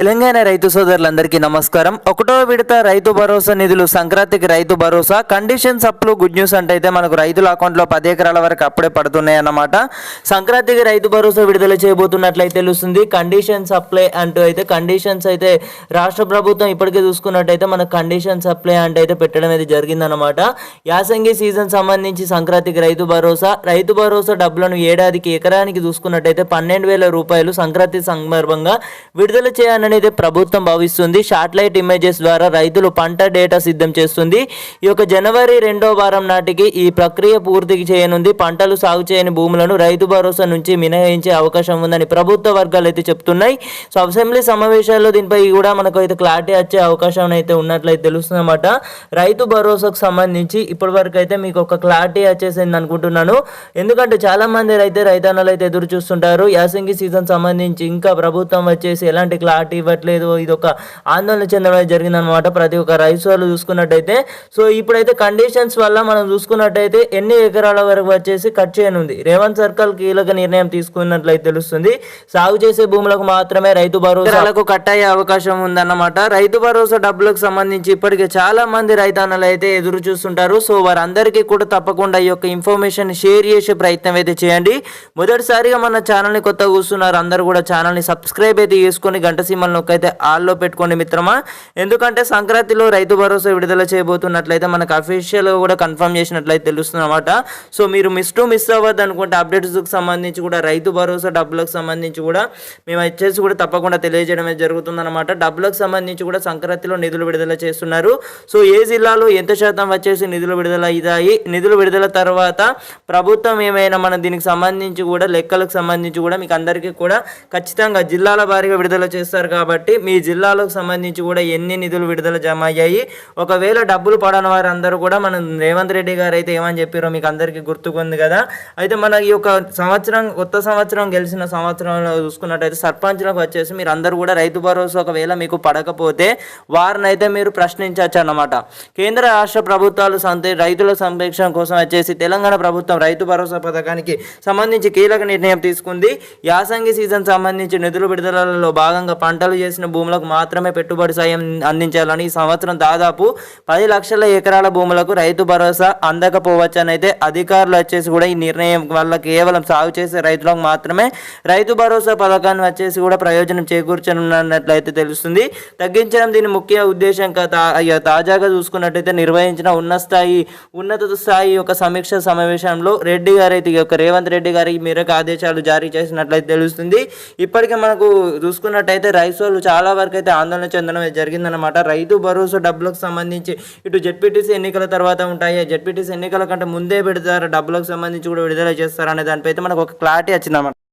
తెలంగాణ రైతు సోదరులందరికీ నమస్కారం. ఒకటో విడత రైతు భరోసా నిధులు సంక్రాంతికి Rythu Bharosa conditions అప్లు good news అంటే అయితే మనకు రైతుల అకౌంట్లో 10 ఎకరాల వరకు అప్పుడే పడుతున్నాయి అన్నమాట. సంక్రాంతికి రైతు భరోసా విడుదల చేయబోతున్నట్లయితే తెలుస్తుంది. కండిషన్స్ అప్లై అంటూ అయితే కండిషన్స్ అయితే రాష్ట్ర ప్రభుత్వం ఇప్పటికే చూసుకున్నట్టయితే మనకు కండిషన్స్ అప్లై అంటే అయితే పెట్టడం అయితే జరిగిందన్నమాట. యాసంగి సీజన్ సంబంధించి సంక్రాంతికి రైతు భరోసా డబ్బులను ఏడాదికి ఎకరానికి చూసుకున్నట్టయితే 12,000 రూపాయలు సంక్రాంతి సందర్భంగా విడుదల చేయాలని అనేది ప్రభుత్వం భావిస్తుంది. శాటిలైట్ ఇమేజెస్ ద్వారా రైతులు పంట డేటా సిద్ధం చేస్తుంది. ఈ యొక్క జనవరి 2వ వారం నాటికి ఈ ప్రక్రియ పూర్తి చేయనుంది. పంటలు సాగు చేయని భూములను రైతు భరోసా నుంచి మినహాయించే అవకాశం ఉందని ప్రభుత్వ వర్గాలు అయితే చెప్తున్నాయి. సో అసెంబ్లీ సమావేశాల్లో దీనిపై కూడా మనకు అయితే క్లారిటీ వచ్చే అవకాశం అయితే ఉన్నట్లయితే తెలుస్తుందన్నమాట. రైతు భరోసాకు సంబంధించి ఇప్పటి వరకు అయితే మీకు ఒక క్లారిటీ వచ్చేసింది అనుకుంటున్నాను. ఎందుకంటే చాలా మంది రైతన్నలు అయితే ఎదురు చూస్తుంటారు. యాసంగి సీజన్ సంబంధించి ఇంకా ప్రభుత్వం వచ్చేసి ఎలాంటి క్లారిటీ ఇవ్వట్లేదు, ఇది ఒక ఆందోళన చెందడం జరిగిందనమాట ప్రతి ఒక్క రైతు వాళ్ళు చూసుకున్నట్టయితే. సో ఇప్పుడైతే కండిషన్స్ వల్ల మనం చూసుకున్నట్టయితే ఎన్ని ఎకరాల వరకు వచ్చేసి కట్ చేయనుంది. రేవంత్ సర్కార్ కీలక నిర్ణయం తీసుకున్నట్లయితే తెలుస్తుంది. సాగు చేసే భూములకు మాత్రమే రైతు భరోసాలకు కట్ అయ్యే అవకాశం ఉందన్నమాట. రైతు భరోసా డబ్బులకు సంబంధించి ఇప్పటికే చాలా మంది రైతన్నలు అయితే ఎదురు చూస్తుంటారు. సో వారందరికీ కూడా తప్పకుండా ఈ యొక్క ఇన్ఫర్మేషన్ షేర్ చేసే ప్రయత్నం అయితే చేయండి. మొదటిసారిగా మన ఛానల్ని కొత్తగా చూస్తున్నారు అందరూ కూడా ఛానల్ని సబ్స్క్రైబ్ అయితే చేసుకొని గంట సీమల్ని అయితే ఆల్లో పెట్టుకోండి మిత్రమా. ఎందుకంటే సంక్రాంతిలో రైతు భరోసా విడుదల చేయబోతున్నట్లయితే మనకు అఫీషియల్గా కూడా కన్ఫర్మ్ చేసినట్లయితే తెలుస్తుంది అన్నమాట. సో మీరు మిస్ అవ్వద్దు అనుకుంటే అప్డేట్స్కి సంబంధించి కూడా రైతు భరోసా డబ్బులకు సంబంధించి కూడా మేము వచ్చేసి కూడా తప్పకుండా తెలియజేయడం జరుగుతుందన్నమాట. డబ్బులకు సంబంధించి కూడా సంక్రాంతిలో నిధులు విడుదల చేస్తున్నారు. సో ఏ జిల్లాలో ఎంత శాతం వచ్చేసి నిధులు విడుదల అయ్యాయి, నిధులు విడుదల తర్వాత ప్రభుత్వం ఏమైనా మన దీనికి సంబంధించి కూడా లెక్కలకు సంబంధించి కూడా మీకు అందరికీ కూడా ఖచ్చితంగా జిల్లాల వారీగా విడుదల చేస్తారు. కాబట్టి మీ జిల్లాలకు సంబంధించి కూడా ఎన్ని నిధులు విడుదల జమ అయ్యాయి, ఒకవేళ డబ్బులు పడని వారందరూ కూడా మనం రేవంత్ రెడ్డి గారు అయితే ఏమని చెప్పారో మీకు అందరికీ గుర్తుకుంది కదా. అయితే మన ఈ యొక్క కొత్త సంవత్సరం గెలిచిన సంవత్సరంలో చూసుకున్నట్టయితే సర్పంచ్లకు వచ్చేసి మీరు అందరూ కూడా రైతు భరోసా ఒకవేళ మీకు పడకపోతే వారిని అయితే మీరు ప్రశ్నించవచ్చు అన్నమాట. కేంద్ర రాష్ట్ర ప్రభుత్వాలు రైతుల సంరక్షణ కోసం వచ్చేసి తెలంగాణ ప్రభుత్వం రైతు భరోసా పథకానికి సంబంధించి కీలక నిర్ణయం తీసుకుంది. యాసంగి సీజన్ సంబంధించి నిధుల విడుదలలో భాగంగా పంటలు చేసిన భూములకు మాత్రమే పెట్టుబడి సాయం అందించాలని ఈ సంవత్సరం దాదాపు 10 లక్షల ఎకరాల భూములకు రైతు భరోసా అందకపోవచ్చని అయితే అధికారులు వచ్చేసి కూడా ఈ నిర్ణయం వల్ల కేవలం సాగు చేసే రైతులకు మాత్రమే రైతు భరోసా పథకాన్ని వచ్చేసి కూడా ప్రయోజనం చేకూర్చనున్నట్లయితే తెలుస్తుంది. తగ్గించడం దీని ముఖ్య ఉద్దేశం తాజాగా చూసుకున్నట్టయితే నిర్వహించిన ఉన్నత స్థాయి యొక్క సమీక్ష సమావేశంలో రెడ్డి గారు అయితే రేవంత్ రెడ్డి గారు ఈ మేరకు ఆదేశాలు జారీ చేసినట్లయితే తెలుస్తుంది. ఇప్పటికే మనకు చూసుకున్నట్టయితే రైతులు చాలా వరకు అయితే ఆందోళన చెందడం జరిగిందనమాట. రైతు భరోసా డబ్బులకు సంబంధించి ఇటు జెడ్పీటీసీ ఎన్నికల తర్వాత ఉంటాయి, జెడ్పీటీసీ ఎన్నికల కంటే ముందే పెడతారు, డబ్బులకు సంబంధించి కూడా విడుదల చేస్తారు అనే దానిపై అయితే మనకు ఒక క్లారిటీ వచ్చిందన్నమాట.